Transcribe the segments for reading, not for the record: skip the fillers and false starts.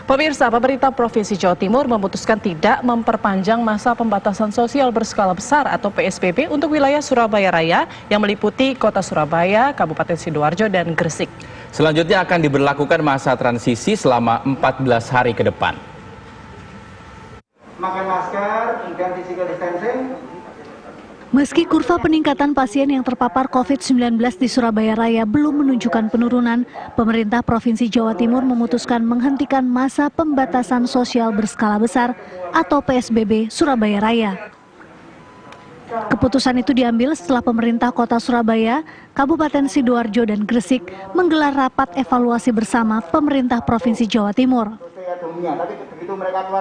Pemirsa, pemerintah Provinsi Jawa Timur memutuskan tidak memperpanjang masa pembatasan sosial berskala besar atau PSBB untuk wilayah Surabaya Raya yang meliputi Kota Surabaya, Kabupaten Sidoarjo, dan Gresik. Selanjutnya akan diberlakukan masa transisi selama 14 hari ke depan. Pakai masker, kemudian physical distancing. Meski kurva peningkatan pasien yang terpapar COVID-19 di Surabaya Raya belum menunjukkan penurunan, pemerintah Provinsi Jawa Timur memutuskan menghentikan masa pembatasan sosial berskala besar atau PSBB Surabaya Raya. Keputusan itu diambil setelah pemerintah Kota Surabaya, Kabupaten Sidoarjo, dan Gresik menggelar rapat evaluasi bersama pemerintah Provinsi Jawa Timur.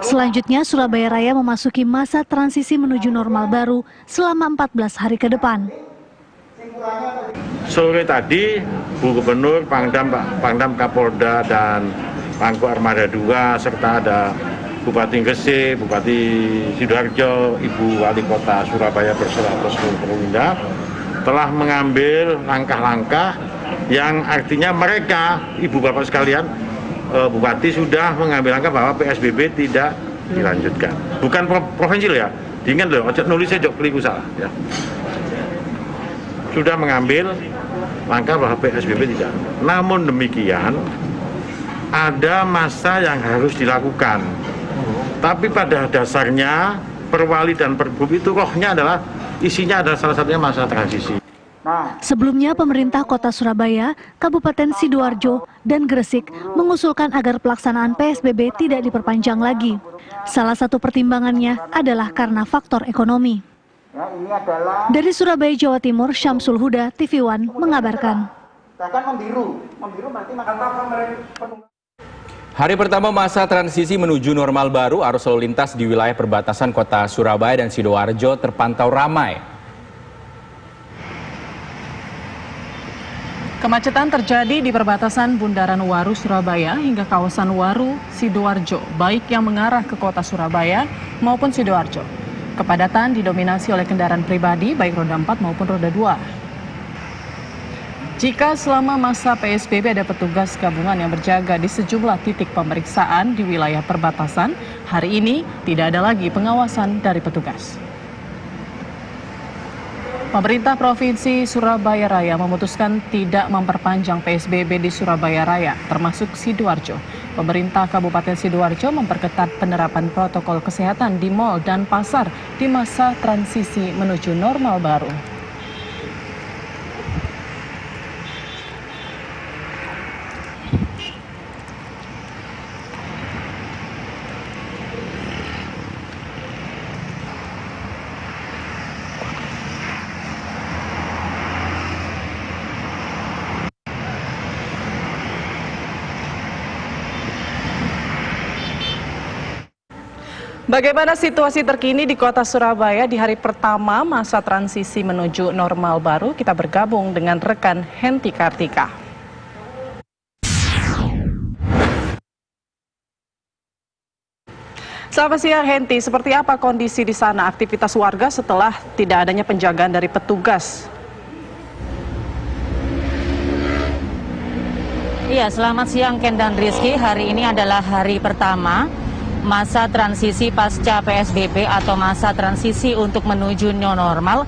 Selanjutnya, Surabaya Raya memasuki masa transisi menuju normal baru selama 14 hari ke depan. Sore tadi, Bu Gubernur, Pangdam Kapolda, dan Pangku Armada 2, serta ada Bupati Gresik, Bupati Sidoarjo, Ibu Wali Kota Surabaya beserta seluruh Perwira telah mengambil langkah-langkah yang artinya mereka, Ibu Bapak sekalian, Bupati sudah mengambil langkah bahwa PSBB tidak dilanjutkan. Bukan provinsi loh ya, diingat loh, ojo nulisnya jok keliru salah ya. Sudah mengambil langkah bahwa PSBB tidak. Namun demikian, ada masa yang harus dilakukan. Tapi pada dasarnya Perwali dan Pergub itu rohnya adalah, isinya adalah salah satunya masa transisi. Sebelumnya, pemerintah Kota Surabaya, Kabupaten Sidoarjo, dan Gresik mengusulkan agar pelaksanaan PSBB tidak diperpanjang lagi. Salah satu pertimbangannya adalah karena faktor ekonomi. Dari Surabaya, Jawa Timur, Syamsul Huda, TV One mengabarkan. Hari pertama masa transisi menuju normal baru, arus lalu lintas di wilayah perbatasan Kota Surabaya dan Sidoarjo terpantau ramai. Kemacetan terjadi di perbatasan Bundaran Waru Surabaya hingga kawasan Waru Sidoarjo, baik yang mengarah ke Kota Surabaya maupun Sidoarjo. Kepadatan didominasi oleh kendaraan pribadi baik roda 4 maupun roda 2. Jika selama masa PSBB ada petugas gabungan yang berjaga di sejumlah titik pemeriksaan di wilayah perbatasan, hari ini tidak ada lagi pengawasan dari petugas. Pemerintah Provinsi Surabaya Raya memutuskan tidak memperpanjang PSBB di Surabaya Raya, termasuk Sidoarjo. Pemerintah Kabupaten Sidoarjo memperketat penerapan protokol kesehatan di mal dan pasar di masa transisi menuju normal baru. Bagaimana situasi terkini di Kota Surabaya di hari pertama masa transisi menuju normal baru? Kita bergabung dengan rekan Henti Kartika. Selamat siang Henti, seperti apa kondisi di sana, aktivitas warga setelah tidak adanya penjagaan dari petugas? Iya, selamat siang Ken dan Rizky. Hari ini adalah hari pertama masa transisi pasca PSBB atau masa transisi untuk menuju new normal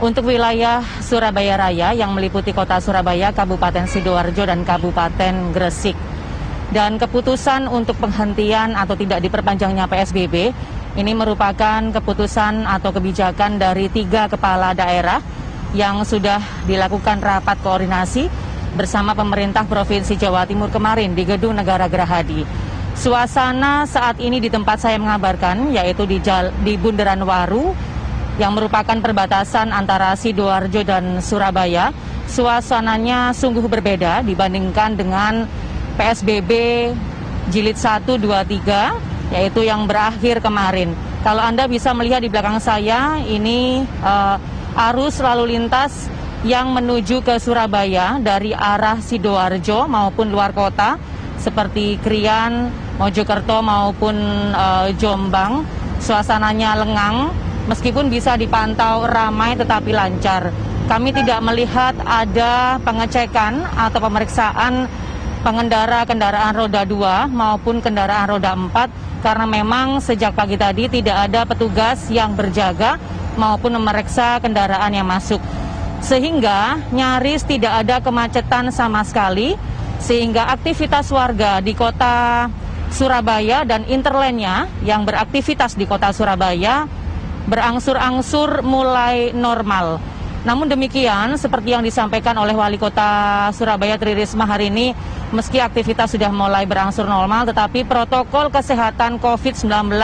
untuk wilayah Surabaya Raya yang meliputi Kota Surabaya, Kabupaten Sidoarjo, dan Kabupaten Gresik. Dan keputusan untuk penghentian atau tidak diperpanjangnya PSBB ini merupakan keputusan atau kebijakan dari 3 kepala daerah yang sudah dilakukan rapat koordinasi bersama pemerintah Provinsi Jawa Timur kemarin di Gedung Negara Gerahadi. Suasana saat ini di tempat saya mengabarkan, yaitu di Bundaran Waru, yang merupakan perbatasan antara Sidoarjo dan Surabaya. Suasananya sungguh berbeda dibandingkan dengan PSBB Jilid 1, 2, 3, yaitu yang berakhir kemarin. Kalau Anda bisa melihat di belakang saya, ini arus lalu lintas yang menuju ke Surabaya dari arah Sidoarjo maupun luar kota, seperti Krian, Mojokerto maupun Jombang. Suasananya lengang, meskipun bisa dipantau ramai tetapi lancar. Kami tidak melihat ada pengecekan atau pemeriksaan pengendara kendaraan roda 2 maupun kendaraan roda 4 karena memang sejak pagi tadi tidak ada petugas yang berjaga maupun memeriksa kendaraan yang masuk. Sehingga nyaris tidak ada kemacetan sama sekali, sehingga aktivitas warga di kota Surabaya dan interlandnya yang beraktivitas di kota Surabaya berangsur-angsur mulai normal. Namun demikian, seperti yang disampaikan oleh Wali Kota Surabaya Tri Risma hari ini, meski aktivitas sudah mulai berangsur normal, tetapi protokol kesehatan COVID-19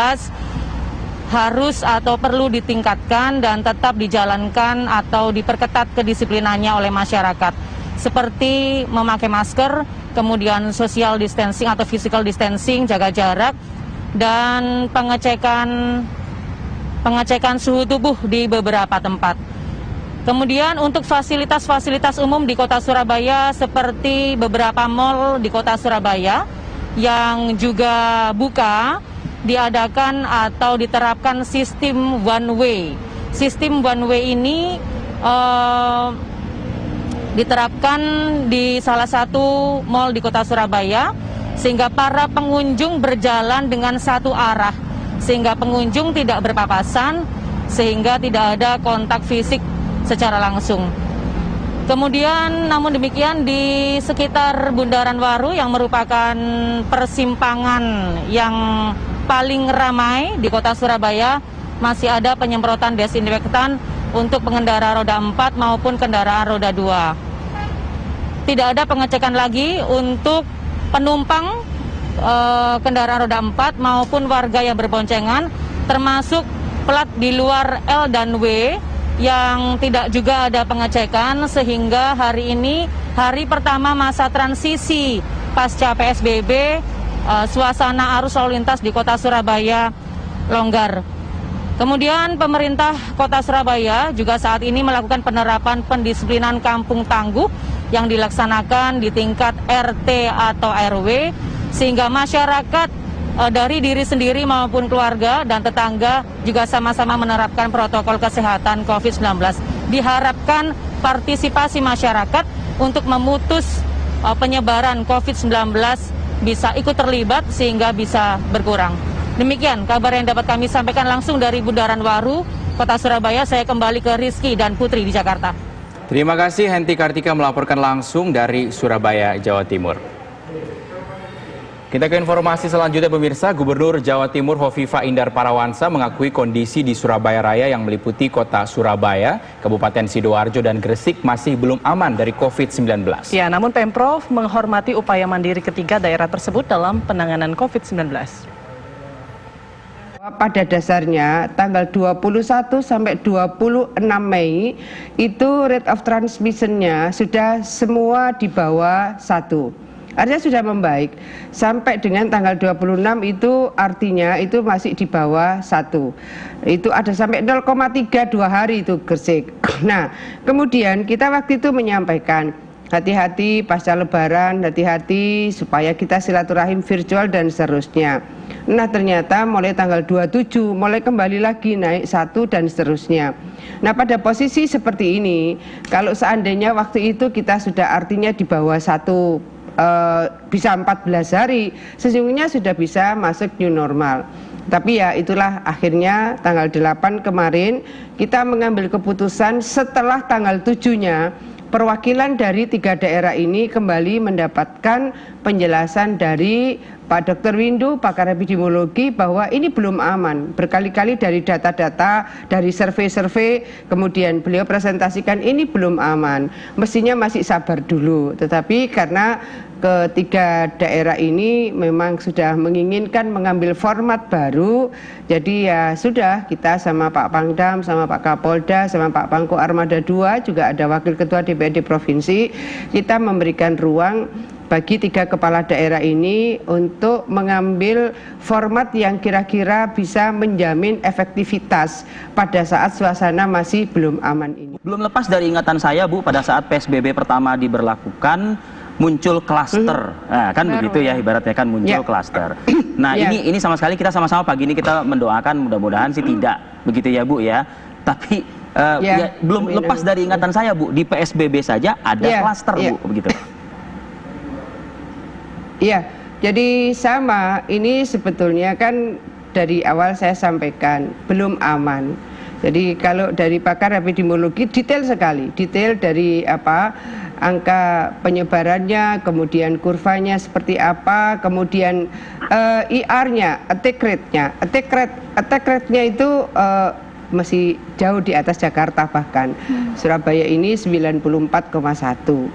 harus atau perlu ditingkatkan dan tetap dijalankan atau diperketat kedisiplinannya oleh masyarakat. Seperti memakai masker, kemudian social distancing atau physical distancing, jaga jarak, dan pengecekan suhu tubuh di beberapa tempat. Kemudian untuk fasilitas-fasilitas umum di kota Surabaya seperti beberapa mal di kota Surabaya yang juga buka, diadakan atau diterapkan sistem one way. Sistem one way ini diterapkan di salah satu mal di kota Surabaya sehingga para pengunjung berjalan dengan satu arah, sehingga pengunjung tidak berpapasan, sehingga tidak ada kontak fisik secara langsung. Kemudian namun demikian di sekitar Bundaran Waru yang merupakan persimpangan yang paling ramai di kota Surabaya masih ada penyemprotan desinfektan untuk pengendara roda 4 maupun kendaraan roda 2. Tidak ada pengecekan lagi untuk penumpang kendaraan roda 4 maupun warga yang berboncengan, termasuk plat di luar L dan W yang tidak juga ada pengecekan, sehingga hari ini hari pertama masa transisi pasca PSBB, suasana arus lalu lintas di kota Surabaya longgar. Kemudian pemerintah kota Surabaya juga saat ini melakukan penerapan pendisiplinan kampung tangguh yang dilaksanakan di tingkat RT atau RW, sehingga masyarakat dari diri sendiri maupun keluarga dan tetangga juga sama-sama menerapkan protokol kesehatan COVID-19. Diharapkan partisipasi masyarakat untuk memutus penyebaran COVID-19 bisa ikut terlibat sehingga bisa berkurang. Demikian kabar yang dapat kami sampaikan langsung dari Bundaran Waru, Kota Surabaya. Saya kembali ke Rizky dan Putri di Jakarta. Terima kasih Henti Kartika melaporkan langsung dari Surabaya, Jawa Timur. Kita ke informasi selanjutnya pemirsa. Gubernur Jawa Timur Hovifah Indar Parawansa mengakui kondisi di Surabaya Raya yang meliputi kota Surabaya, Kabupaten Sidoarjo dan Gresik masih belum aman dari COVID-19. Ya, namun Pemprov menghormati upaya mandiri ketiga daerah tersebut dalam penanganan COVID-19. Pada dasarnya tanggal 21 sampai 26 Mei itu rate of transmission-nya sudah semua di bawah 1. Artinya sudah membaik. Sampai dengan tanggal 26 itu artinya itu masih di bawah 1. Itu ada sampai 0,3 2 hari itu Gresik. Nah, kemudian kita waktu itu menyampaikan hati-hati pasca lebaran, hati-hati supaya kita silaturahim virtual dan seterusnya. Nah, ternyata mulai tanggal 27 mulai kembali lagi naik 1 dan seterusnya. Nah, pada posisi seperti ini, kalau seandainya waktu itu kita sudah artinya di bawah 1 bisa 14 hari, sesungguhnya sudah bisa masuk new normal. Tapi ya itulah akhirnya tanggal 8 kemarin kita mengambil keputusan setelah tanggal 7-nya perwakilan dari 3 daerah ini kembali mendapatkan penjelasan dari Pak Dr. Windu, pakar epidemiologi, bahwa ini belum aman. Berkali-kali dari data-data, dari survei-survei, kemudian beliau presentasikan ini belum aman. Mestinya masih sabar dulu. Tetapi karena ketiga daerah ini memang sudah menginginkan mengambil format baru, jadi ya sudah, kita sama Pak Pangdam, sama Pak Kapolda, sama Pak Pangku Armada 2, juga ada Wakil Ketua DPRD Provinsi, kita memberikan ruang bagi 3 kepala daerah ini untuk mengambil format yang kira-kira bisa menjamin efektivitas pada saat suasana masih belum aman ini. Belum lepas dari ingatan saya, Bu, pada saat PSBB pertama diberlakukan muncul klaster, nah, kan begitu ya ibaratnya kan muncul klaster. Nah ini sama sekali kita sama-sama pagi ini kita mendoakan mudah-mudahan sih tidak begitu ya Bu ya. Tapi ya, belum lepas dari ingatan saya Bu, di PSBB saja ada klaster Bu begitu. Iya, jadi sama, ini sebetulnya kan dari awal saya sampaikan belum aman. Jadi kalau dari pakar epidemiologi detail sekali, detail dari angka penyebarannya, kemudian kurvanya seperti apa, kemudian IR-nya, attack rate-nya itu masih jauh di atas Jakarta bahkan. Surabaya ini 94,1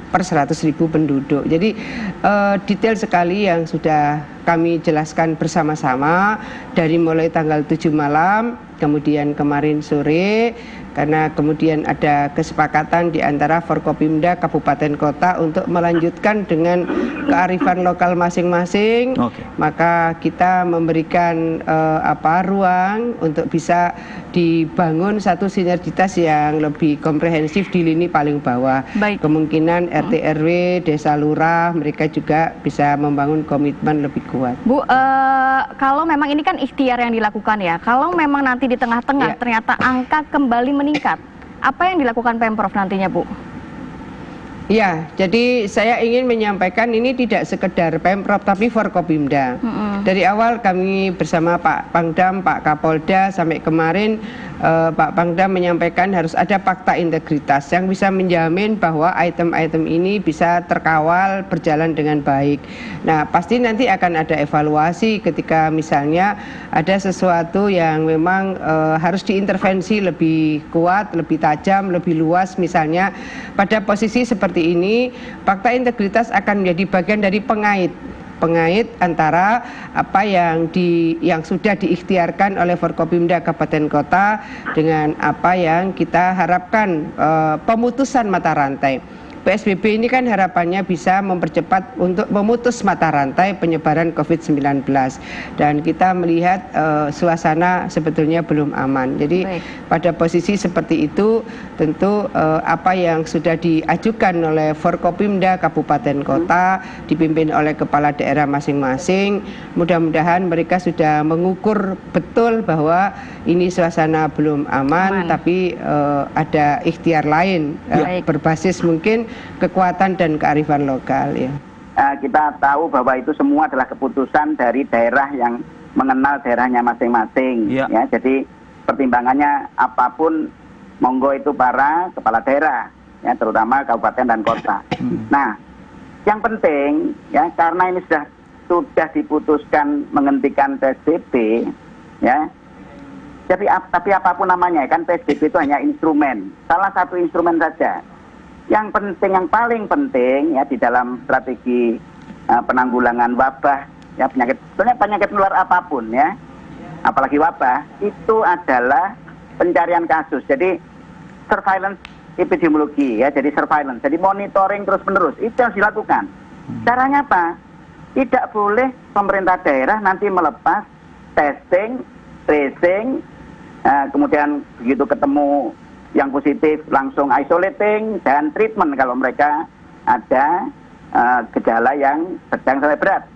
per 100.000 penduduk. Jadi detail sekali yang sudah kami jelaskan bersama-sama dari mulai tanggal 7 malam, kemudian kemarin sore, karena kemudian ada kesepakatan di antara Forkopimda Kabupaten Kota untuk melanjutkan dengan kearifan lokal masing-masing. Maka kita memberikan ruang untuk bisa dibangun satu sinergitas yang lebih komprehensif di lini paling bawah. Baik. Kemungkinan RT RW, desa lurah, mereka juga bisa membangun komitmen lebih kuat. Bu, kalau memang ini kan ikhtiar yang dilakukan ya, kalau memang nanti di tengah-tengah ternyata angka kembali meningkat, apa yang dilakukan Pemprov nantinya, Bu? Ya, jadi saya ingin menyampaikan ini tidak sekedar Pemprov tapi Forkopimda. Dari awal kami bersama Pak Pangdam, Pak Kapolda, sampai kemarin Pak Pangdam menyampaikan harus ada fakta integritas yang bisa menjamin bahwa item-item ini bisa terkawal, berjalan dengan baik. Nah, pasti nanti akan ada evaluasi ketika misalnya ada sesuatu yang memang harus diintervensi lebih kuat, lebih tajam, lebih luas. Misalnya pada posisi seperti ini, fakta integritas akan menjadi bagian dari pengait antara apa yang sudah diikhtiarkan oleh Forkopimda Kabupaten Kota dengan apa yang kita harapkan pemutusan mata rantai. PSBB ini kan harapannya bisa mempercepat untuk memutus mata rantai penyebaran COVID-19, dan kita melihat suasana sebetulnya belum aman. Jadi pada posisi seperti itu tentu apa yang sudah diajukan oleh Forkopimda Kabupaten Kota dipimpin oleh kepala daerah masing-masing, mudah-mudahan mereka sudah mengukur betul bahwa ini suasana belum aman. Tapi ada ikhtiar lain berbasis mungkin kekuatan dan kearifan lokal ya. Kita tahu bahwa itu semua adalah keputusan dari daerah yang mengenal daerahnya masing-masing. Ya, jadi pertimbangannya apapun monggo itu para kepala daerah, ya, terutama kabupaten dan kota. Nah, yang penting ya, karena ini sudah diputuskan menghentikan PSBB, ya. Jadi tapi apapun namanya kan PSBB itu hanya instrumen, salah satu instrumen saja. Yang penting, yang paling penting ya di dalam strategi penanggulangan wabah ya, penyakit menular apapun ya, apalagi wabah, itu adalah pencarian kasus. Jadi surveillance epidemiologi ya, jadi surveillance, jadi monitoring terus-menerus itu harus dilakukan. Caranya apa? Tidak boleh pemerintah daerah nanti melepas testing, tracing, kemudian begitu ketemu yang positif langsung isolating dan treatment kalau mereka ada gejala yang sedang sampai berat,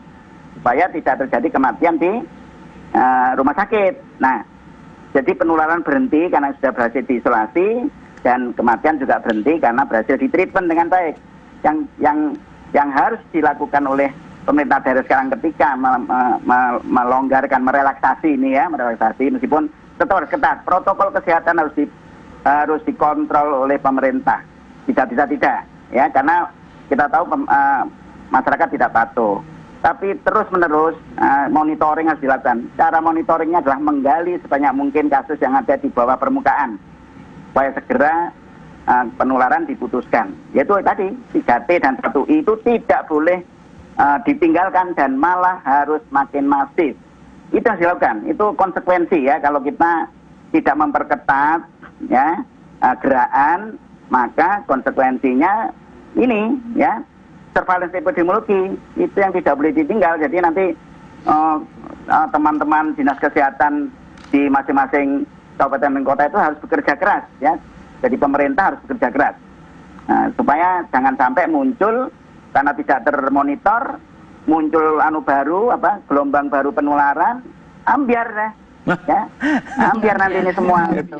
supaya tidak terjadi kematian di rumah sakit. Nah, jadi penularan berhenti karena sudah berhasil diisolasi, dan kematian juga berhenti karena berhasil ditreatment dengan baik. Yang harus dilakukan oleh pemerintah daerah sekarang ketika melonggarkan, merelaksasi ini ya, merelaksasi meskipun tetap harus ketat, protokol kesehatan harus dikontrol oleh pemerintah. Tidak ya, karena kita tahu masyarakat tidak patuh. Tapi terus-menerus monitoring harus dilakukan. Cara monitoringnya adalah menggali sebanyak mungkin kasus yang ada di bawah permukaan, supaya segera penularan diputuskan. Yaitu tadi 3T dan 1I itu tidak boleh ditinggalkan dan malah harus makin masif. Itu harus dilakukan. Itu konsekuensi ya, kalau kita tidak memperketat ya gerakan, maka konsekuensinya ini ya, surveillance epidemiologi itu yang tidak boleh ditinggal. Jadi nanti teman-teman dinas kesehatan di masing-masing kabupaten dan kota itu harus bekerja keras ya. Jadi pemerintah harus bekerja keras supaya jangan sampai muncul karena tidak termonitor, muncul gelombang baru penularan, ambiar ya, ambiar nanti ini semua gitu.